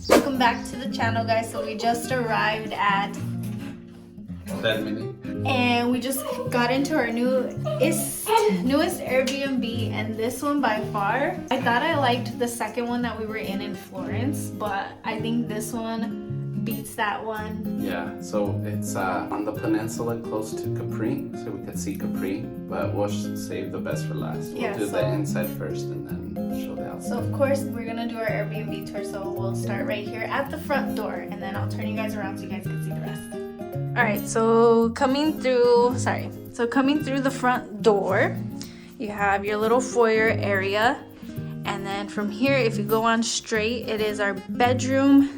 Welcome back to the channel, guys. So we just arrived at and we just got into our newest Airbnb, and this one by far, I thought I liked the second one that we were in Florence, but I think this one beats that one. Yeah, so it's on the peninsula close to Capri, so we could see Capri, but we'll save the best for last. We'll do the inside first and then show the outside. So of course we're gonna do our Airbnb tour, so we'll start right here at the front door, and then I'll turn you guys around so you guys can see the rest. All right, so coming through the front door, you have your little foyer area, and then from here, if you go on straight, it is our bedroom,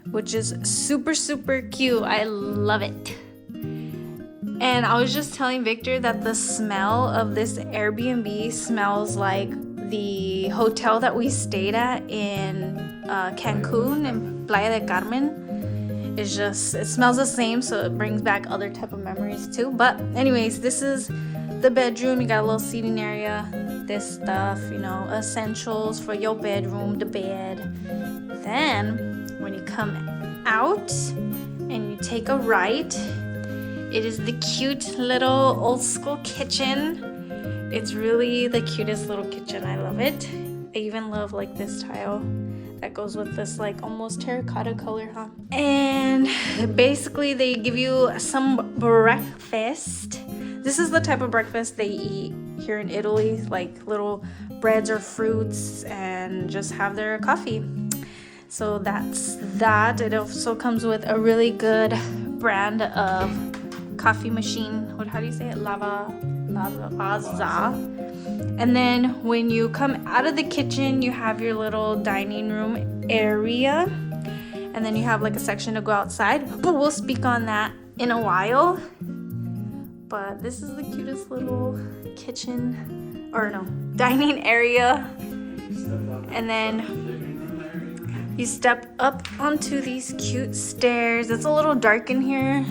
which is super cute. I love it. And I was just telling Victor that the smell of this Airbnb smells like the hotel that we stayed at in Cancun and Playa del Carmen. It smells the same, so it brings back other type of memories too. But anyways, this is the bedroom. You got a little seating area, this stuff, you know, essentials for your bedroom, the bed. Then when you come out and you take a right, it is the cute little old school kitchen. It's really the cutest little kitchen. I love it. I even love like this tile that goes with this like almost terracotta color, huh? And basically they give you some breakfast. This is the type of breakfast they eat here in Italy, like little breads or fruits, and just have their coffee. So that's that. It also comes with a really good brand of coffee machine. How do you say it? Lavazza. And then when you come out of the kitchen, you have your little dining room area, and then you have like a section to go outside, but we'll speak on that in a while. But this is the cutest little kitchen, or no, dining area. And then you step up onto these cute stairs. It's a little dark in here,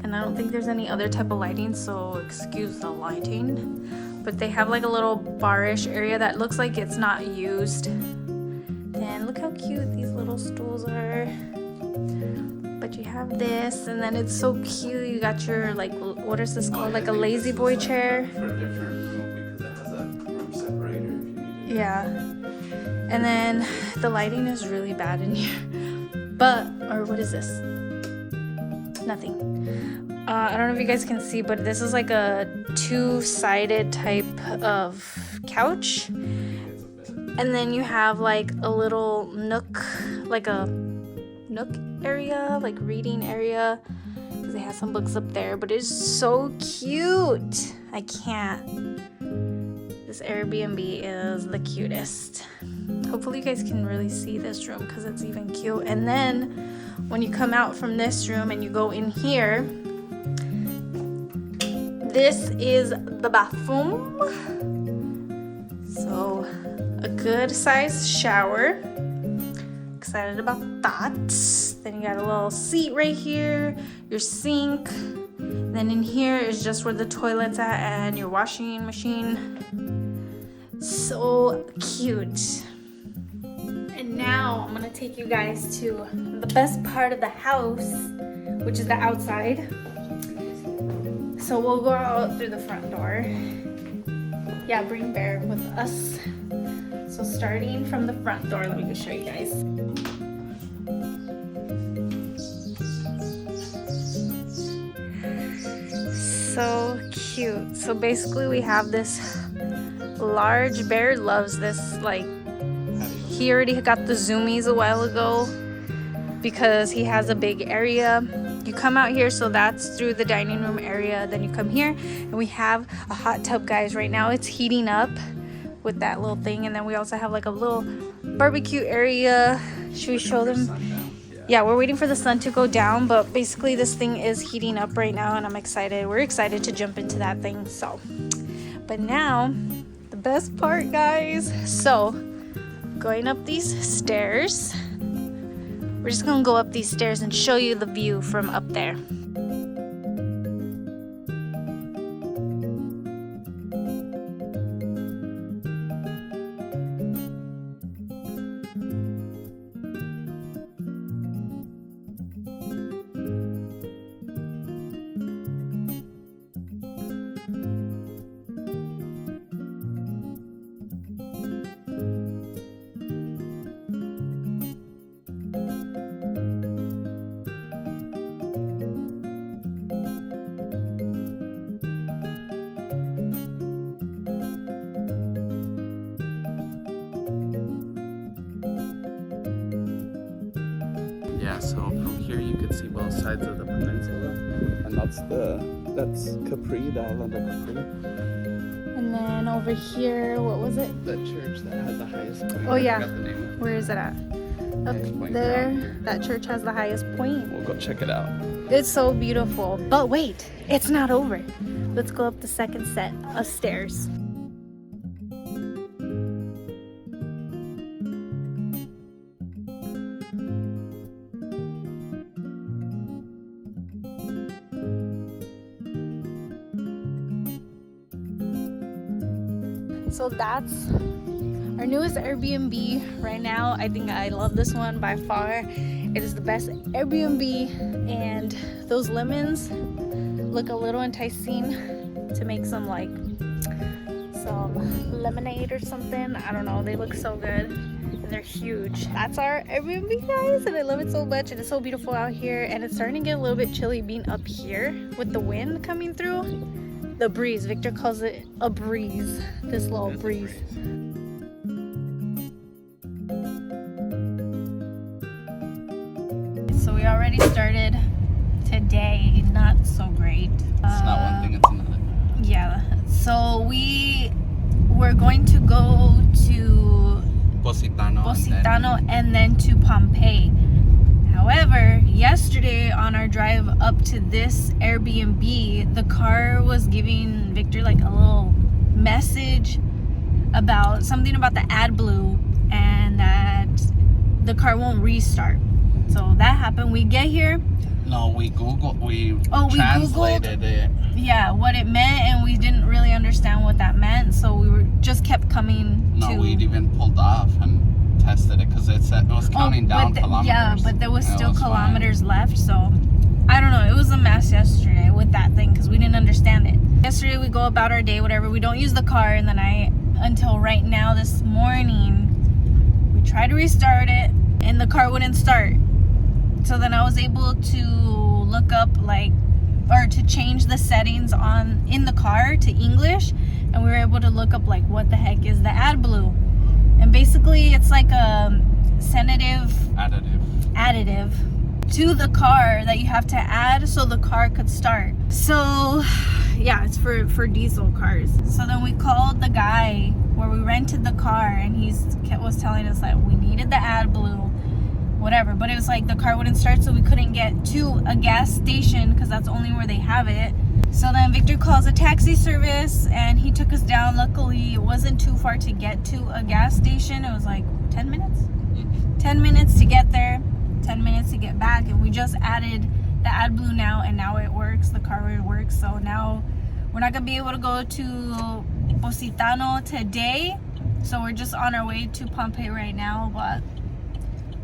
and I don't think there's any other type of lighting, so excuse the lighting. But they have like a little bar-ish area that looks like it's not used. Then look how cute these little stools are. But you have this, and then it's so cute. You got your, like, what is this called? Like a lazy boy chair. For a different room because it has a room separator if you need it. Yeah. And then the lighting is really bad in here. But, or what is this? Nothing. I don't know if you guys can see, but this is like a two-sided type of couch. And then you have like a little nook, like a nook area, like reading area, because they have some books up there. But it's so cute. I can't. This Airbnb is the cutest. Hopefully you guys can really see this room because it's even cute. And then when you come out from this room and you go in here, this is the bathroom. So a good sized shower. Excited about that. Then you got a little seat right here, your sink. Then in here is just where the toilet's at and your washing machine. So cute. And now I'm gonna take you guys to the best part of the house, which is the outside. So we'll go out through the front door. Yeah, bring Bear with us. So starting from the front door, let me go show you guys. So cute. So basically we have this large, Bear loves this, like, he already got the zoomies a while ago because he has a big area. You come out here, so that's through the dining room area. Then you come here and we have a hot tub, guys. Right now it's heating up with that little thing. And then we also have like a little barbecue area. Should we show them? Yeah, we're waiting for the sun to go down, but basically this thing is heating up right now, and I'm excited. We're excited to jump into that thing. So, but now the best part, guys. So going up these stairs, we're just gonna go up these stairs and show you the view from up there. So from here you could see both sides of the peninsula, and that's Capri, the island of Capri. And then over here, what was it? The church that has the highest point. Oh yeah. I forgot the name. Where is it at? Up Highest point there. around here. That church has the highest point. We'll go check it out. It's so beautiful. But wait, it's not over. Let's go up the second set of stairs. So that's our newest Airbnb right now. I think I love this one by far. It is the best Airbnb, and those lemons look a little enticing to make some lemonade or something. I don't know, they look so good and they're huge. That's our Airbnb, guys, and I love it so much, and it's so beautiful out here, and it's starting to get a little bit chilly being up here with the wind coming through. The breeze, Victor calls it a breeze, this little breeze. So we already started today, not so great. It's not one thing, it's another. Yeah, so we were going to go to Positano, and then to Pompeii. However, yesterday on our drive up to this Airbnb, the car was giving Victor like a little message about something about the AdBlue, and that the car won't restart. So that happened. We get here. No, we translated Googled, it. Yeah, what it meant, and we didn't really understand what that meant. So we just kept coming to. No, we'd even pulled off and tested it because it was counting down kilometers. Yeah, but there was still kilometers left, so I don't know. It was a mess yesterday with that thing because we didn't understand it. Yesterday we go about our day, whatever. We don't use the car, and then until right now this morning, we tried to restart it, and the car wouldn't start. So then I was able to look up to change the settings in the car to English, and we were able to look up what the heck is the AdBlue. And basically, it's like a additive to the car that you have to add so the car could start. So, yeah, it's for diesel cars. So then we called the guy where we rented the car, and he was telling us that we needed the AdBlue, whatever. But it was the car wouldn't start, so we couldn't get to a gas station because that's only where they have it. So then Victor calls a taxi service, and he took us down. Luckily, it wasn't too far to get to a gas station. It was 10 minutes? 10 minutes to get there, 10 minutes to get back, and we just added the AdBlue now, and now it works. The car works. So now we're not going to be able to go to Positano today. So we're just on our way to Pompeii right now, but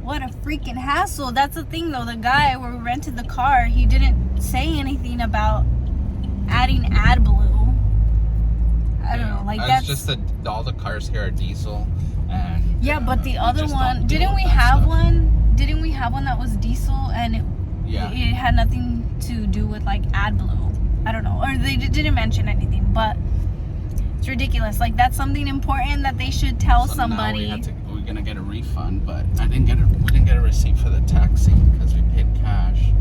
what a freaking hassle. That's the thing, though. The guy where we rented the car, he didn't say anything about adding AdBlue. I don't know, that's just that all the cars here are diesel, and yeah, but the other one, didn't we have one that was diesel, and it had nothing to do with AdBlue? I don't know, or they didn't mention anything, but it's ridiculous. That's something important that they should tell somebody. We're gonna get a refund, but we didn't get a receipt for the taxi because we paid cash.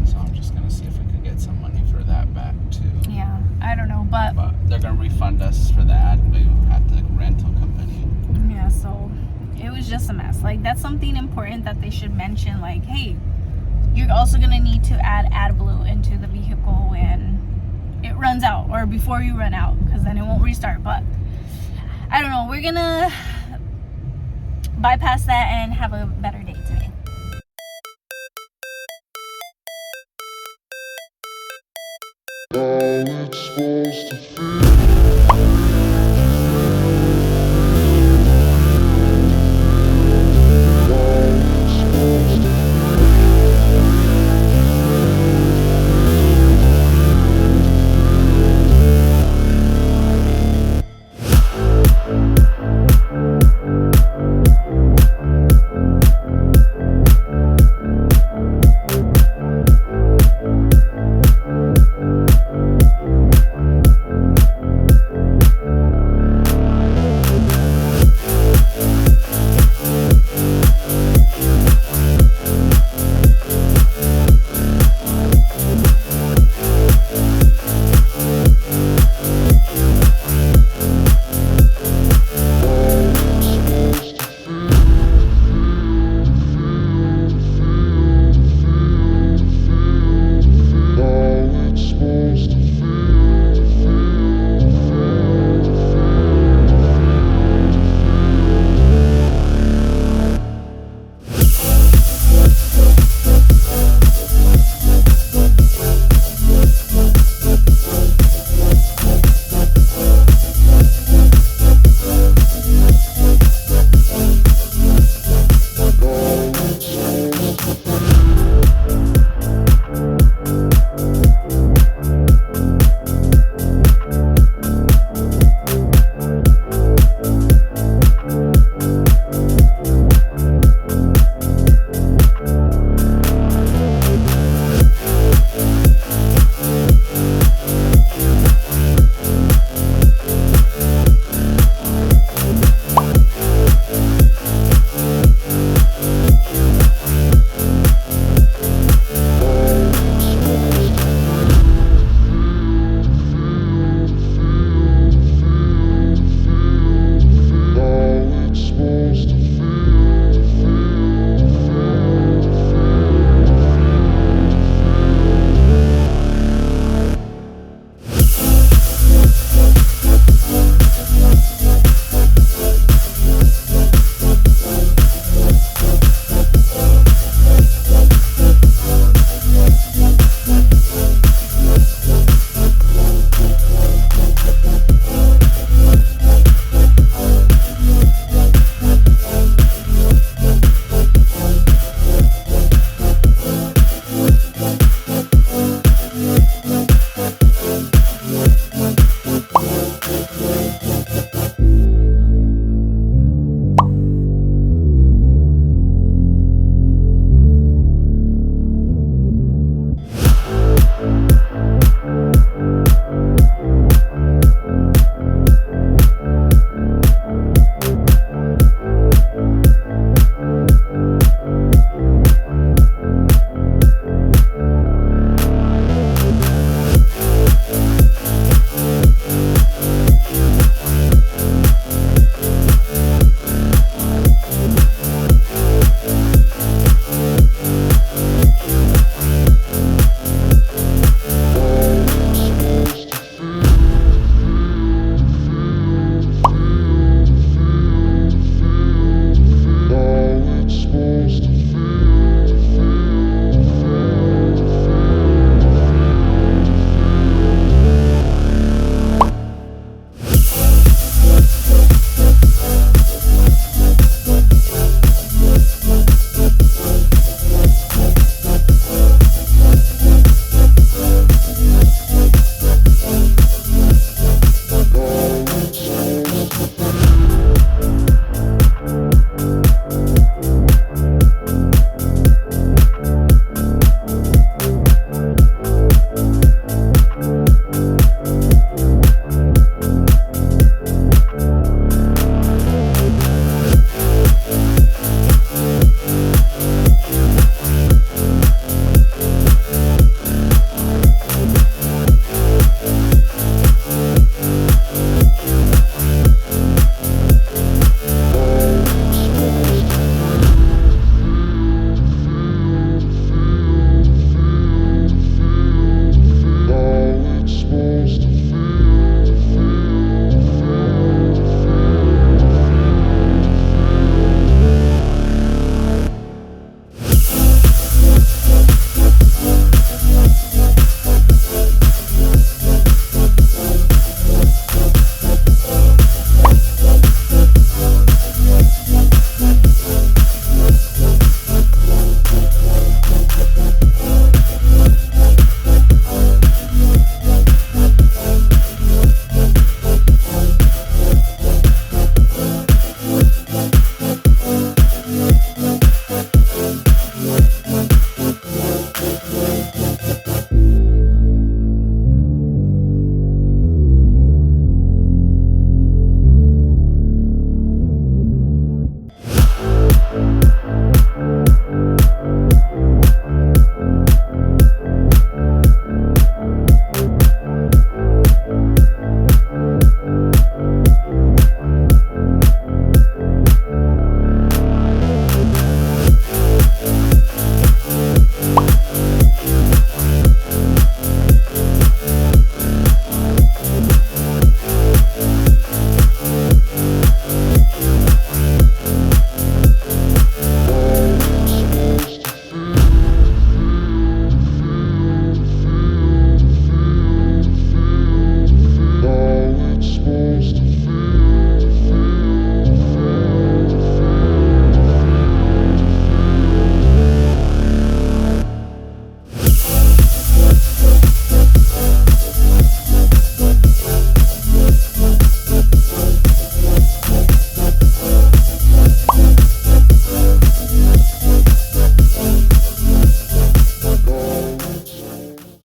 So I'm just gonna see if we could get some money for that back too. Yeah, I don't know, but they're gonna refund us for the AdBlue at the rental company. Yeah, so it was just a mess. That's something important that they should mention. Hey, you're also gonna need to add AdBlue into the vehicle when it runs out, or before you run out, because then it won't restart. But I don't know. We're gonna bypass that and have a better day today. All it's supposed to feel.